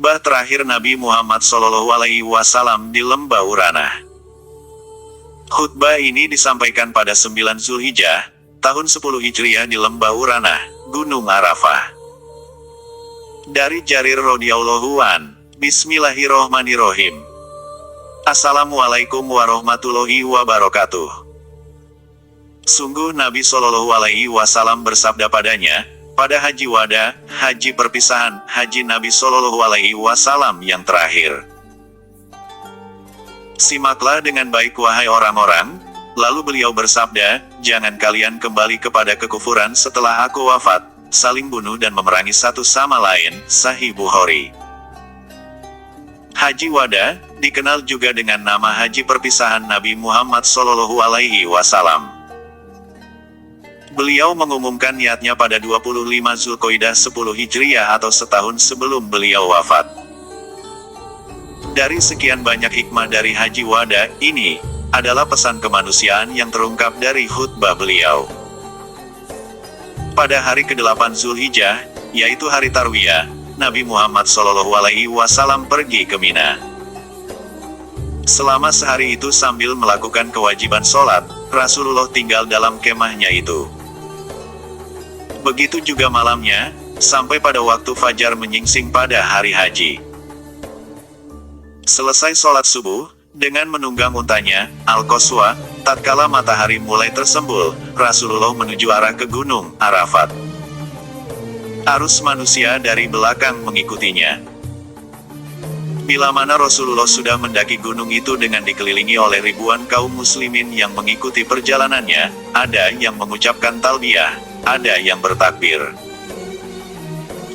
Khutbah terakhir Nabi Muhammad SAW di Lembah Urana. Khutbah ini disampaikan pada 9 Zulhijjah, tahun 10 Hijriah di Lembah Urana, Gunung Arafah. Dari Jarir radhiyallahu an, Bismillahirrohmanirrohim. Assalamualaikum warahmatullahi wabarakatuh. Sungguh Nabi SAW bersabda padanya, pada haji wada, haji perpisahan, haji Nabi SAW yang terakhir. Simaklah dengan baik wahai orang-orang, lalu beliau bersabda, jangan kalian kembali kepada kekufuran setelah aku wafat, saling bunuh dan memerangi satu sama lain, Sahih Bukhari. Haji wada, dikenal juga dengan nama haji perpisahan Nabi Muhammad SAW. Beliau mengumumkan niatnya pada 25 Zulqa'dah 10 Hijriah atau setahun sebelum beliau wafat. Dari sekian banyak hikmah dari haji wada, ini adalah pesan kemanusiaan yang terungkap dari khutbah beliau. Pada hari ke-8 Zulhijjah, yaitu hari Tarwiyah, Nabi Muhammad SAW pergi ke Mina. Selama sehari itu sambil melakukan kewajiban sholat, Rasulullah tinggal dalam kemahnya itu. Begitu juga malamnya, sampai pada waktu fajar menyingsing pada hari haji. Selesai sholat subuh, dengan menunggang untanya, Al-Qaswa, tatkala matahari mulai tersembul, Rasulullah menuju arah ke Gunung Arafat. Arus manusia dari belakang mengikutinya. Bila mana Rasulullah sudah mendaki gunung itu dengan dikelilingi oleh ribuan kaum muslimin yang mengikuti perjalanannya, ada yang mengucapkan talbiyah, ada yang bertakbir.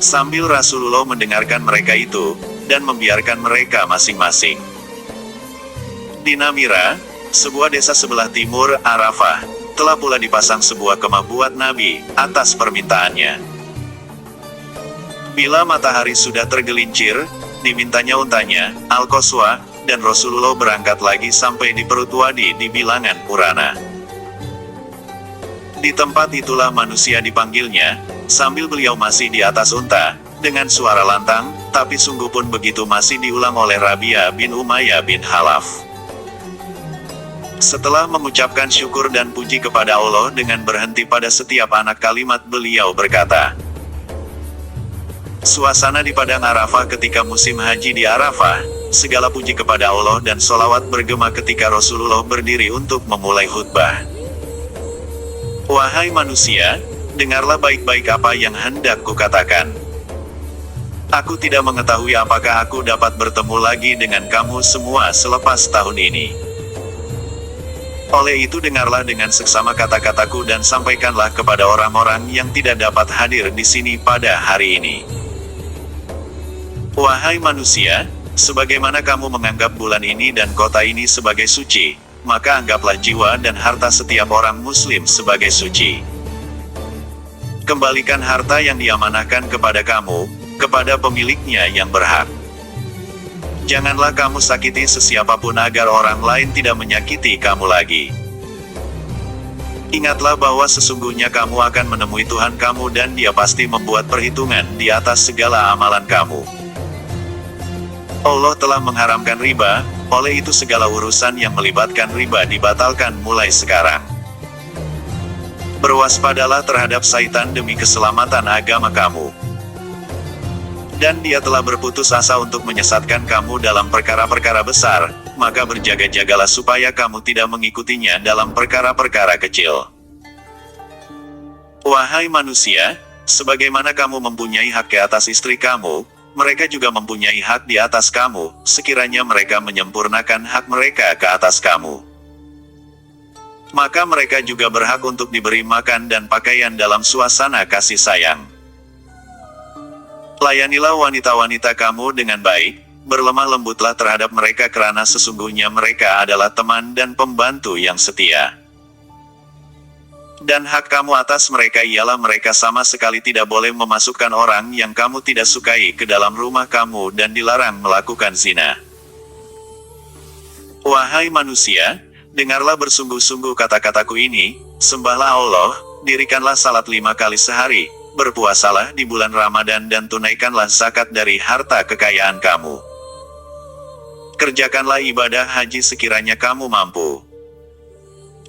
Sambil Rasulullah mendengarkan mereka itu, dan membiarkan mereka masing-masing. Di Namira, sebuah desa sebelah timur Arafah, telah pula dipasang sebuah kemah buat Nabi, atas permintaannya. Bila matahari sudah tergelincir, dimintanya untanya, Al-Qaswa, dan Rasulullah berangkat lagi sampai di perut wadi di bilangan Urana. Di tempat itulah manusia dipanggilnya, sambil beliau masih di atas unta, dengan suara lantang, tapi sungguh pun begitu masih diulang oleh Rabi'ah bin Umayyah bin Khalaf. Setelah mengucapkan syukur dan puji kepada Allah dengan berhenti pada setiap anak kalimat beliau berkata, suasana di Padang Arafah ketika musim haji di Arafah, segala puji kepada Allah dan sholawat bergema ketika Rasulullah berdiri untuk memulai khutbah. Wahai manusia, dengarlah baik-baik apa yang hendak kukatakan. Aku tidak mengetahui apakah aku dapat bertemu lagi dengan kamu semua selepas tahun ini. Oleh itu dengarlah dengan seksama kata-kataku dan sampaikanlah kepada orang-orang yang tidak dapat hadir di sini pada hari ini. Wahai manusia, sebagaimana kamu menganggap bulan ini dan kota ini sebagai suci, maka anggaplah jiwa dan harta setiap orang muslim sebagai suci. Kembalikan harta yang diamanahkan kepada kamu, kepada pemiliknya yang berhak. Janganlah kamu sakiti sesiapapun agar orang lain tidak menyakiti kamu lagi. Ingatlah bahwa sesungguhnya kamu akan menemui Tuhan kamu dan Dia pasti membuat perhitungan di atas segala amalan kamu. Allah telah mengharamkan riba, oleh itu segala urusan yang melibatkan riba dibatalkan mulai sekarang. Berwaspadalah terhadap syaitan demi keselamatan agama kamu. Dan dia telah berputus asa untuk menyesatkan kamu dalam perkara-perkara besar, maka berjaga-jagalah supaya kamu tidak mengikutinya dalam perkara-perkara kecil. Wahai manusia, sebagaimana kamu mempunyai hak ke atas istri kamu, mereka juga mempunyai hak di atas kamu, sekiranya mereka menyempurnakan hak mereka ke atas kamu. Maka mereka juga berhak untuk diberi makan dan pakaian dalam suasana kasih sayang. Layanilah wanita-wanita kamu dengan baik, berlemah lembutlah terhadap mereka karena sesungguhnya mereka adalah teman dan pembantu yang setia. Dan hak kamu atas mereka ialah mereka sama sekali tidak boleh memasukkan orang yang kamu tidak sukai ke dalam rumah kamu dan dilarang melakukan zina. Wahai manusia, dengarlah bersungguh-sungguh kata-kataku ini, sembahlah Allah, dirikanlah salat 5 kali sehari, berpuasalah di bulan Ramadan dan tunaikanlah zakat dari harta kekayaan kamu. Kerjakanlah ibadah haji sekiranya kamu mampu.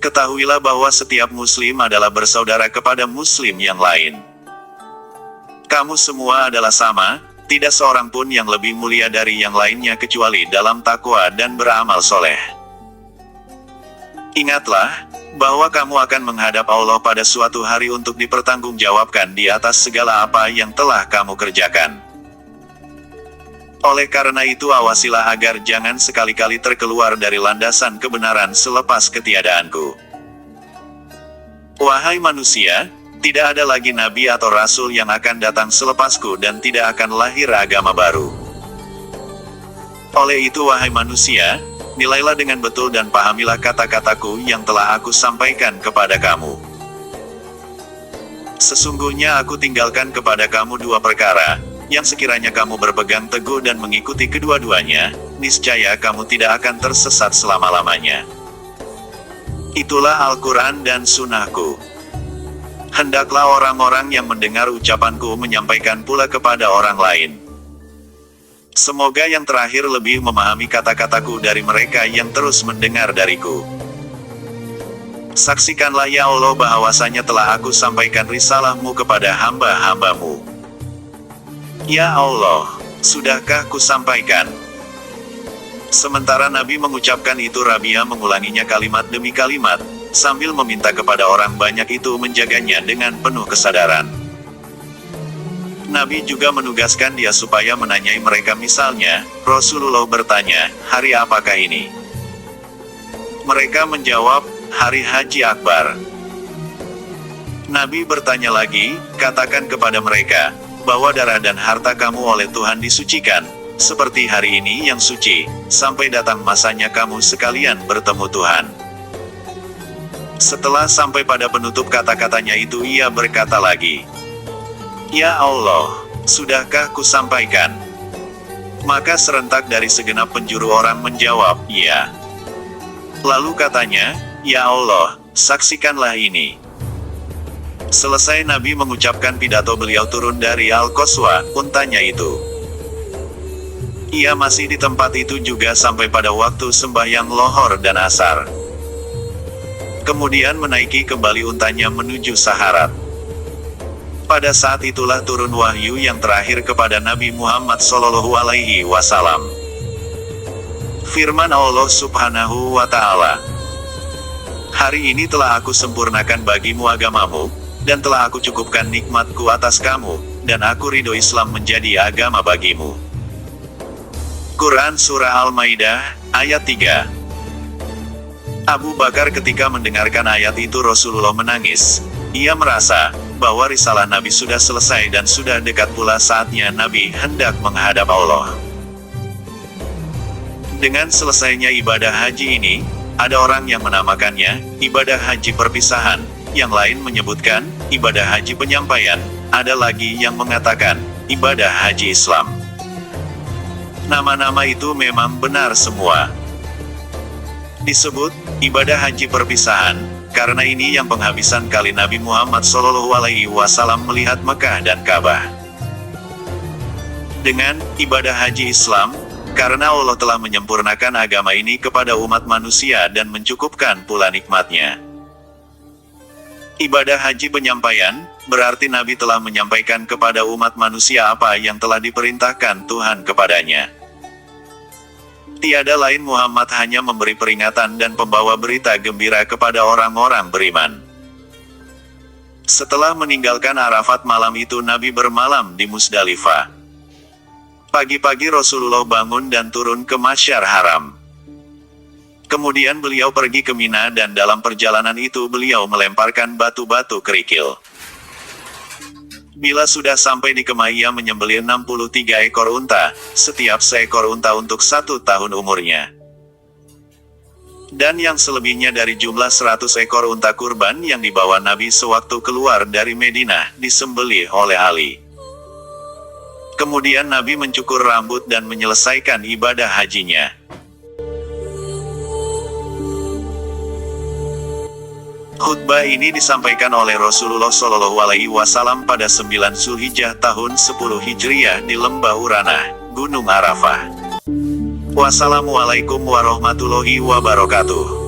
Ketahuilah bahwa setiap muslim adalah bersaudara kepada muslim yang lain. Kamu semua adalah sama, tidak seorang pun yang lebih mulia dari yang lainnya kecuali dalam takwa dan beramal soleh. Ingatlah, bahwa kamu akan menghadap Allah pada suatu hari untuk dipertanggungjawabkan di atas segala apa yang telah kamu kerjakan. Oleh karena itu awasilah agar jangan sekali-kali terkeluar dari landasan kebenaran selepas ketiadaanku. Wahai manusia, tidak ada lagi nabi atau rasul yang akan datang selepasku dan tidak akan lahir agama baru. Oleh itu wahai manusia, nilailah dengan betul dan pahamilah kata-kataku yang telah aku sampaikan kepada kamu. Sesungguhnya aku tinggalkan kepada kamu dua perkara, yang sekiranya kamu berpegang teguh dan mengikuti kedua-duanya, niscaya kamu tidak akan tersesat selama-lamanya. Itulah Al-Quran dan Sunnahku. Hendaklah orang-orang yang mendengar ucapanku menyampaikan pula kepada orang lain. Semoga yang terakhir lebih memahami kata-kataku dari mereka yang terus mendengar dariku. Saksikanlah ya Allah bahwasanya telah aku sampaikan risalahmu kepada hamba-hambamu. Ya Allah, sudahkah ku sampaikan? Sementara Nabi mengucapkan itu Rabi'ah mengulanginya kalimat demi kalimat, sambil meminta kepada orang banyak itu menjaganya dengan penuh kesadaran. Nabi juga menugaskan dia supaya menanyai mereka misalnya, Rasulullah bertanya, hari apakah ini? Mereka menjawab, hari Haji Akbar. Nabi bertanya lagi, katakan kepada mereka, bahwa darah dan harta kamu oleh Tuhan disucikan, seperti hari ini yang suci, sampai datang masanya kamu sekalian bertemu Tuhan. Setelah sampai pada penutup kata-katanya itu ia berkata lagi, Ya Allah, sudahkah ku sampaikan? Maka serentak dari segenap penjuru orang menjawab, ya. Lalu katanya, Ya Allah, saksikanlah ini. Selesai Nabi mengucapkan pidato beliau turun dari Al-Qaswa, untanya itu. Ia masih di tempat itu juga sampai pada waktu sembahyang lohor dan asar. Kemudian menaiki kembali untanya menuju Saharat. Pada saat itulah turun wahyu yang terakhir kepada Nabi Muhammad SAW. Firman Allah Subhanahu wa Ta'ala, hari ini telah aku sempurnakan bagimu agamamu, dan telah aku cukupkan nikmatku atas kamu, dan aku ridho Islam menjadi agama bagimu. Quran Surah Al-Maidah, ayat 3. Abu Bakar ketika mendengarkan ayat itu Rasulullah menangis. Ia merasa, bahwa risalah Nabi sudah selesai dan sudah dekat pula saatnya Nabi hendak menghadap Allah. Dengan selesainya ibadah haji ini, ada orang yang menamakannya, ibadah haji perpisahan, yang lain menyebutkan, ibadah haji penyampaian, ada lagi yang mengatakan, ibadah haji Islam. Nama-nama itu memang benar semua. Disebut, ibadah haji perpisahan, karena ini yang penghabisan kali Nabi Muhammad SAW melihat Mekah dan Ka'bah. Dengan, ibadah haji Islam, karena Allah telah menyempurnakan agama ini kepada umat manusia dan mencukupkan pula nikmatnya. Ibadah haji penyampaian, berarti Nabi telah menyampaikan kepada umat manusia apa yang telah diperintahkan Tuhan kepadanya. Tiada lain Muhammad hanya memberi peringatan dan pembawa berita gembira kepada orang-orang beriman. Setelah meninggalkan Arafat malam itu Nabi bermalam di Musdalifah. Pagi-pagi Rasulullah bangun dan turun ke Masyar Haram. Kemudian beliau pergi ke Mina dan dalam perjalanan itu beliau melemparkan batu-batu kerikil. Bila sudah sampai di Kemah ia menyembelih 63 ekor unta, setiap seekor unta untuk 1 tahun umurnya. Dan yang selebihnya dari jumlah 100 ekor unta kurban yang dibawa Nabi sewaktu keluar dari Madinah disembelih oleh Ali. Kemudian Nabi mencukur rambut dan menyelesaikan ibadah hajinya. Khutbah ini disampaikan oleh Rasulullah Shallallahu Alaihi Wasallam pada 9 Zulhijjah tahun 10 Hijriah di Lembah Urana, Gunung Arafah. Wassalamualaikum warahmatullahi wabarakatuh.